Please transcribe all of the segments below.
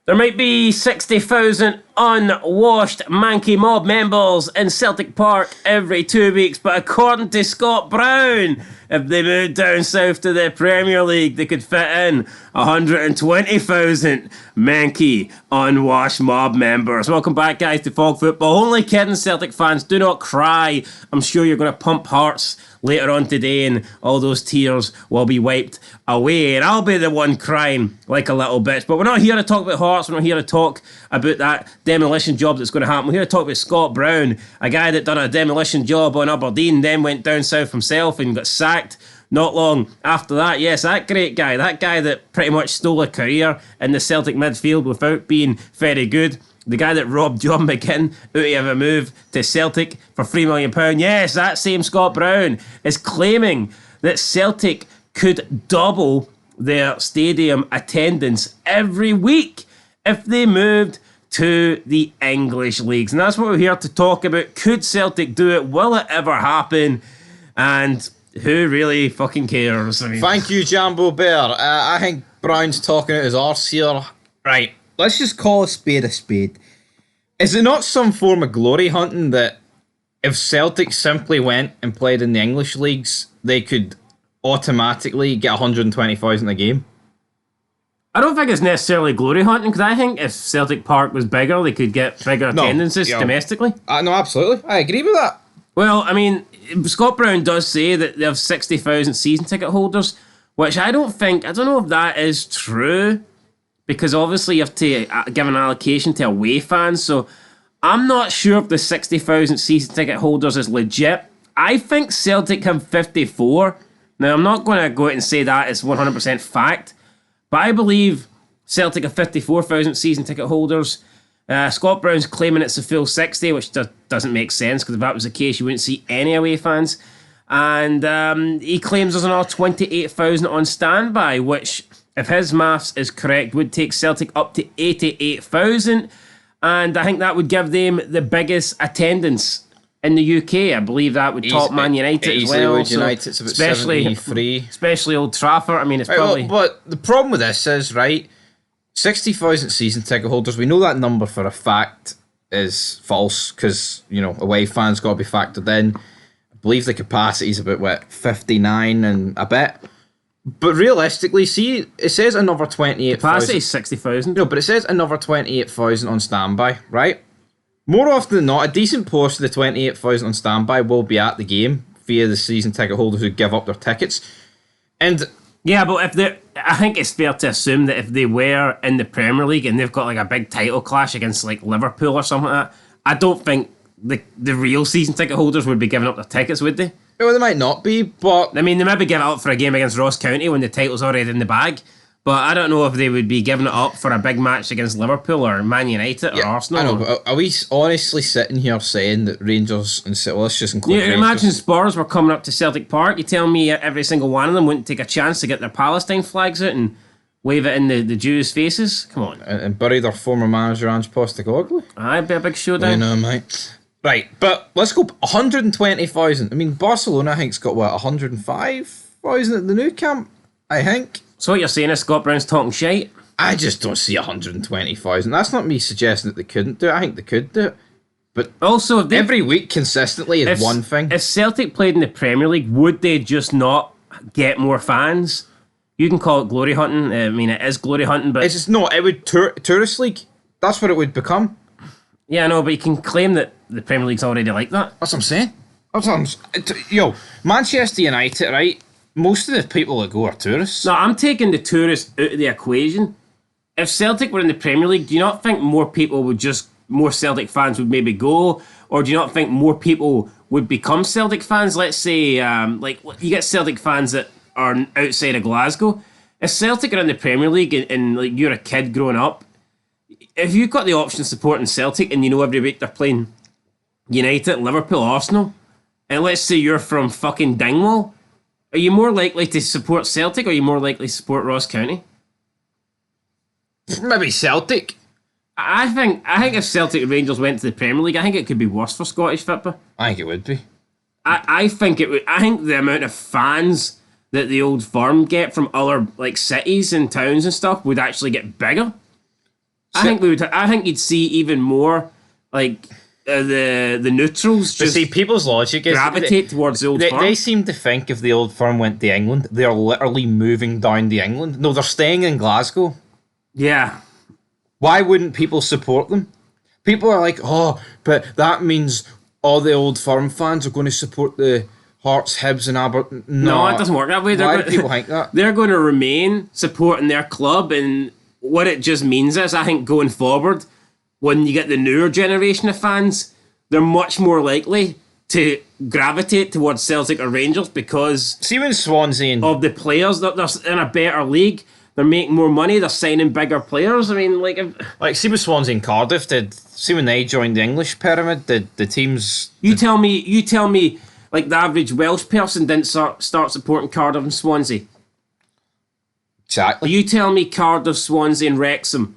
There might be 60,000 unwashed Mankey Mob members in Celtic Park every 2 weeks, but according to Scott Brown, if they moved down south to the Premier League, they could fit in 120,000 Mankey unwashed mob members. Welcome back, guys, to Fog Football. Only kidding, Celtic fans, do not cry. I'm sure you're going to pump hearts later on today, and all those tears will be wiped away, and I'll be the one crying like a little bitch. But we're not here to talk about Hearts. We're not here to talk about that demolition job that's going to happen. We're here to talk about Scott Brown, a guy that done a demolition job on Aberdeen, then went down south himself and got sacked not long after that. Yes, that great guy, that guy that pretty much stole a career in the Celtic midfield without being very good. The guy that robbed John McGinn out of a move to Celtic for £3 million. Yes, that same Scott Brown is claiming that Celtic could double their stadium attendance every week if they moved to the English leagues. And that's what we're here to talk about. Could Celtic do it? Will it ever happen? And who really fucking cares? I mean, thank you, Jambo Bear. I think Brown's talking out his arse here. Right. Let's just call a spade a spade. Is it not some form of glory hunting that if Celtic simply went and played in the English leagues, they could automatically get 120,000 a game? I don't think it's necessarily glory hunting, because I think if Celtic Park was bigger, they could get bigger attendances domestically. No, absolutely. I agree with that. Well, I mean, Scott Brown does say that they have 60,000 season ticket holders, which I don't know if that is true. Because obviously you have to give an allocation to away fans. So I'm not sure if the 60,000 season ticket holders is legit. I think Celtic have 54. Now, I'm not going to go out and say that is 100% fact. But I believe Celtic have 54,000 season ticket holders. Scott Brown's claiming it's a full 60, which doesn't make sense. Because if that was the case, you wouldn't see any away fans. And he claims there's another 28,000 on standby, which, if his maths is correct, would take Celtic up to 88,000. And I think that would give them the biggest attendance in the UK. I believe that would top Man United as well. United's about 73. Especially Old Trafford. I mean, it's probably... But the problem with this is, right, 60,000 season ticket holders, we know that number for a fact is false because, away fans got to be factored in. I believe the capacity is about, 59 and a bit. But realistically, see, it says another 28,000. Capacity is 60,000. No, but it says another 28,000 on standby, right? More often than not, a decent portion of the 28,000 on standby will be at the game via the season ticket holders who give up their tickets. And yeah, but I think it's fair to assume that if they were in the Premier League and they've got like a big title clash against like Liverpool or something like that, I don't think the real season ticket holders would be giving up their tickets, would they? Well, they might not be, but... I mean, they maybe give it up for a game against Ross County when the title's already in the bag, but I don't know if they would be giving it up for a big match against Liverpool or Man United or Arsenal. I know, but are we honestly sitting here saying that Rangers and... Well, let's just include Rangers. Imagine Spurs were coming up to Celtic Park. You tell me every single one of them wouldn't take a chance to get their Palestine flags out and wave it in the Jews' faces? Come on. And bury their former manager, Ange Postecoglou? I'd be a big showdown. I know, mate. Right, but let's go 120,000. I mean, Barcelona, I think, has got, 105,000 at the new camp, I think. So what you're saying is Scott Brown's talking shite? I just don't see 120,000. That's not me suggesting that they couldn't do it. I think they could do it. But also, every week consistently is one thing. If Celtic played in the Premier League, would they just not get more fans? You can call it glory hunting. I mean, it is glory hunting, but... It's just, no, it would... Tourist League. That's what it would become. Yeah, I know, but you can claim that the Premier League's already like that. That's what I'm saying. Yo, Manchester United, right? Most of the people that go are tourists. No, I'm taking the tourists out of the equation. If Celtic were in the Premier League, do you not think more Celtic fans would maybe go? Or do you not think more people would become Celtic fans? Let's say, like, you get Celtic fans that are outside of Glasgow. If Celtic are in the Premier League and like, you're a kid growing up, if you've got the option of supporting Celtic and you know every week they're playing United, Liverpool, Arsenal, and let's say you're from fucking Dingwall, are you more likely to support Celtic or are you more likely to support Ross County? Maybe Celtic. I think if Celtic and Rangers went to the Premier League, I think it could be worse for Scottish football. I think it would be. I think it would. I think the amount of fans that the Old Firm get from other like cities and towns and stuff would actually get bigger. I think you'd see even more like the neutrals But just see, people's logic is gravitate towards the Old Firm. They seem to think if the Old Firm went to England, they're literally moving down to England. No, they're staying in Glasgow. Yeah. Why wouldn't people support them? People are like, oh, but that means all the Old Firm fans are going to support the Hearts, Hibs, and Aberdeen. No, it doesn't work that way. Why do people think that? They're going to remain supporting their club, and what it just means is, I think going forward, when you get the newer generation of fans, they're much more likely to gravitate towards Celtic or Rangers because See when Swansea and of the players that they're in a better league. They're making more money. They're signing bigger players. I mean, see with Swansea and Cardiff see when they joined the English pyramid, the teams. You tell me, like the average Welsh person didn't start supporting Cardiff and Swansea. Exactly. You tell me Cardiff, Swansea, and Wrexham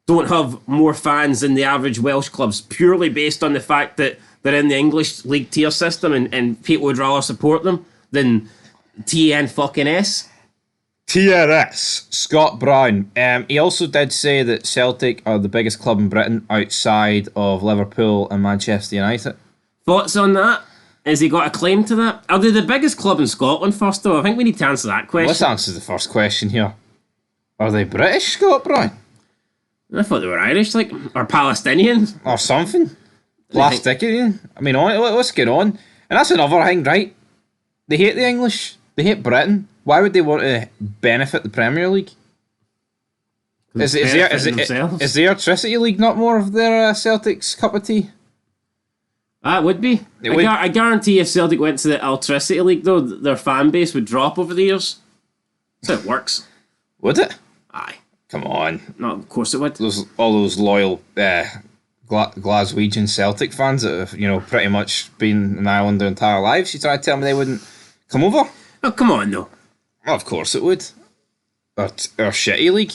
don't have more fans than the average Welsh clubs purely based on the fact that they're in the English league tier system and people would rather support them than TNS. TRS, Scott Brown. He also did say that Celtic are the biggest club in Britain outside of Liverpool and Manchester United. Thoughts on that? Has he got a claim to that? Are they the biggest club in Scotland first though? I think we need to answer that question. Let's answer the first question here. Are they British, Scott Brown? I thought they were Irish, or Palestinian. Or something? Plastician? I mean, what's going on? And that's another thing, right? They hate the English. They hate Britain. Why would they want to benefit the Premier League? Is the Electricity League not more of their Celtic's cup of tea? That would be. I guarantee if Celtic went to the Electricity League, though, their fan base would drop over the years. That's how it works. Would it? Aye. Come on. No, of course it would. All those loyal Glaswegian Celtic fans that have, pretty much been in Ireland their entire lives. You try to tell me they wouldn't come over? Oh, come on, though. Well, of course it would. Or shitty league.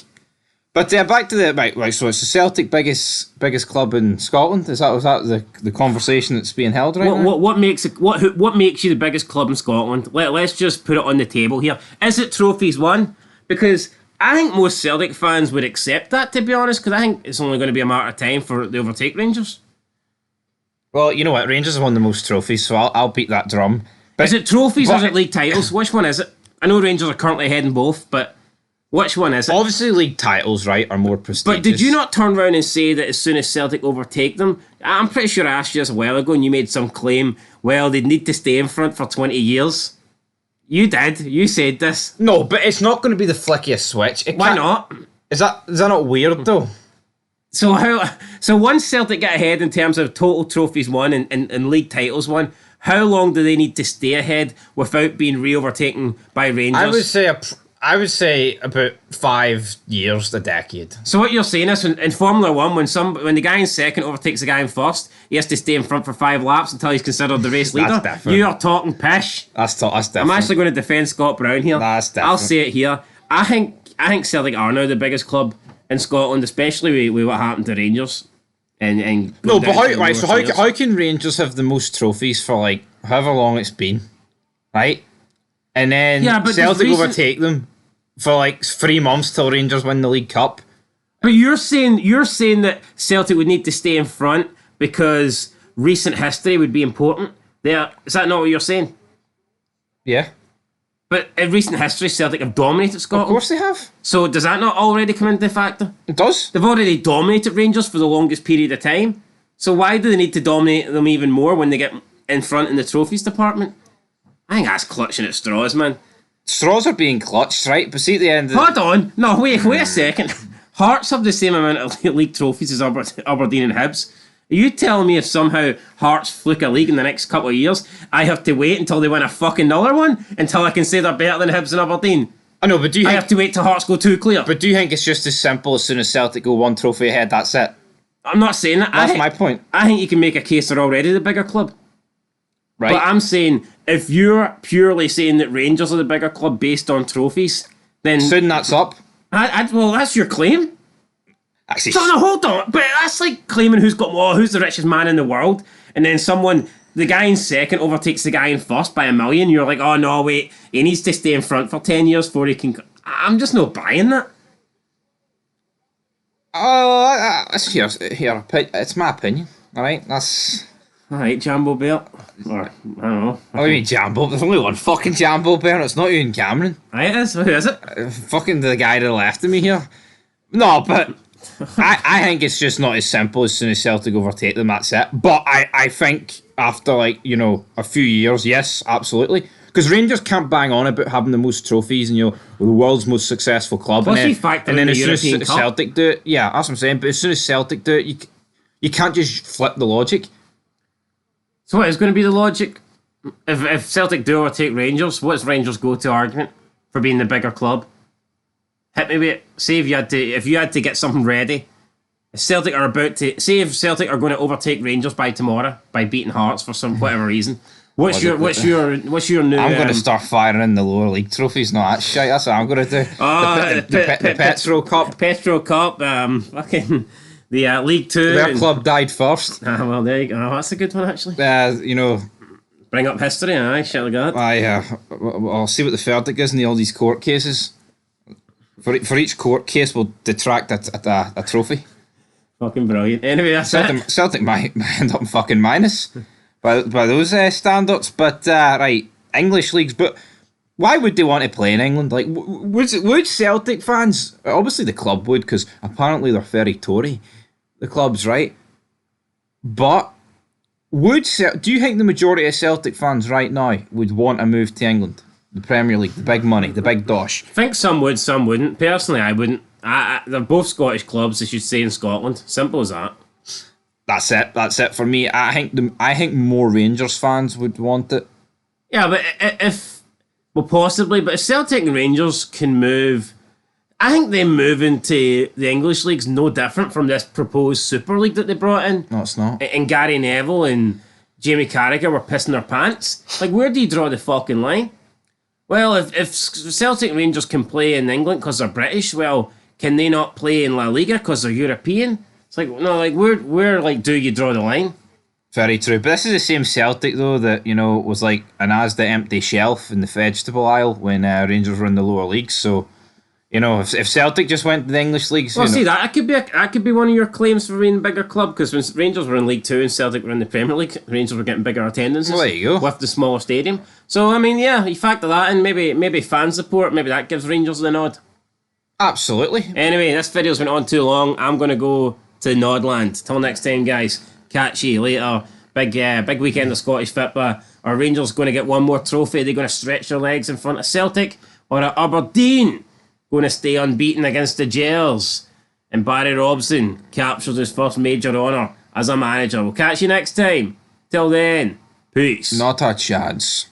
But back to the right. So it's the Celtic biggest club in Scotland. Was that the conversation that's being held right now? What makes you the biggest club in Scotland? Let's just put it on the table here. Is it trophies won? Because I think most Celtic fans would accept that, to be honest, because I think it's only going to be a matter of time for they overtake Rangers. Well, you know what? Rangers have won the most trophies, so I'll beat that drum. But, is it trophies or is it league titles? Which one is it? I know Rangers are currently ahead in both, but which one is it? Obviously, league titles, right, are more prestigious. But did you not turn around and say that as soon as Celtic overtake them, I'm pretty sure I asked you this a while ago and you made some claim, well, they'd need to stay in front for 20 years. You did. You said this. No, but it's not going to be the flickiest switch. Why not? Is that not weird, though? So once Celtic get ahead in terms of total trophies won and league titles won, how long do they need to stay ahead without being re-overtaken by Rangers? I would say about 5 years, a decade. So what you're saying is in Formula 1, when the guy in second overtakes the guy in first, he has to stay in front for 5 laps until he's considered the race leader. That's different. You are talking pish. That's different. I'm actually going to defend Scott Brown here. That's different. I'll say it here. I think Celtic are now the biggest club in Scotland, especially with what happened to Rangers. No, but how can Rangers have the most trophies for however long it's been, right? And then Celtic overtake them for 3 months till Rangers win the League Cup. But you're saying that Celtic would need to stay in front because recent history would be important. Is that not what you're saying? Yeah. But in recent history, Celtic have dominated Scotland. Of course they have. So does that not already come into factor? It does. They've already dominated Rangers for the longest period of time. So why do they need to dominate them even more when they get in front in the trophies department? I think that's clutching at straws, man. Straws are being clutched, right? But see at the end of Hold on. No, wait a second. Hearts have the same amount of league trophies as Aberdeen and Hibs. Are you telling me if somehow Hearts fluke a league in the next couple of years, I have to wait until they win a fucking another one until I can say they're better than Hibs and Aberdeen? I know, but do you I have to wait till Hearts go 2 clear? But do you think it's just as simple as soon as Celtic go 1 trophy ahead, that's it? I'm not saying that. That's my point. I think you can make a case they're already the bigger club. Right. But I'm saying, if you're purely saying that Rangers are the bigger club based on trophies, then... Soon that's up. Well, that's your claim. Actually, No, hold on. But that's like claiming who's the richest man in the world, and then the guy in second overtakes the guy in first by 1 million. You're like, oh no, wait, he needs to stay in front for 10 years before he can... I'm just not buying that. Oh, That's here. It's my opinion. All right, that's. All right, Jambo Belt. Or I don't know. What do you mean Jambo? There's only one fucking Jambo Bear. It's not Ian Cameron. Right, it is. Who is it? Fucking the guy to the left of me here. No, but I think it's just not as simple as soon as Celtic overtake them, that's it. But I think after, like, you know, a few years, yes, absolutely. Because Rangers can't bang on about having the most trophies and, you know, the world's most successful club. Plus, and you factor in then the as soon European as Cup. Celtic do it, yeah, that's what I'm saying. But as soon as Celtic do it, you can't just flip the logic. So what is going to be the logic? If Celtic do overtake Rangers, what's Rangers' go-to argument for being the bigger club? Hit me with it. Say if you had to get something ready. If Celtic are about to if Celtic are going to overtake Rangers by tomorrow by beating Hearts for some whatever reason. What's your new? I'm going to start firing in the lower league trophies. No, that's shite. That's what I'm going to do. The Petro Cup. Petro Cup. Fucking the League Two. Their club died first. Well, there you go. Oh, that's a good one actually. You know. Bring up history. Aye, shit like that. I'll see what the verdict is in all these court cases. For each court case, we'll detract a trophy. Fucking brilliant. Anyway, that's it. Celtic might end up in fucking minus by those standards. But right, English leagues. But why would they want to play in England? Like, would Celtic fans? Obviously, the club would, because apparently they're very Tory. The club's right. But do you think the majority of Celtic fans right now would want a move to England? The Premier League, the big money, the big dosh. I think some would, some wouldn't. Personally, I wouldn't. They're both Scottish clubs, as you say, in Scotland. Simple as that. That's it for me. I think more Rangers fans would want it. Yeah, but possibly. But if Celtic and Rangers can move, I think them moving to the English league's no different from this proposed Super League that they brought in. No, it's not. And Gary Neville and Jamie Carragher were pissing their pants. Like, where do you draw the fucking line? Well, if Celtic and Rangers can play in England because they're British, well, can they not play in La Liga because they're European? It's like, no, like, where like, do you draw the line? Very true. But this is the same Celtic, though, that, you know, was like an Asda empty shelf in the vegetable aisle when Rangers were in the lower leagues. So, you know, if Celtic just went to the English leagues... Well, see, that could be one of your claims for being a bigger club, because when Rangers were in League 2 and Celtic were in the Premier League, Rangers were getting bigger attendances. Well, there you go. With the smaller stadium. So, I mean, yeah, you factor that in, maybe fan support, maybe that gives Rangers the nod. Absolutely. Anyway, this video's been on too long. I'm going to go to Nodland. Till next time, guys. Catch you later. Big weekend of Scottish football. Are Rangers going to get one more trophy? Are they going to stretch their legs in front of Celtic? Or are Aberdeen going to stay unbeaten against the Gels? And Barry Robson captures his first major honour as a manager. We'll catch you next time. Till then, peace. Not a chance.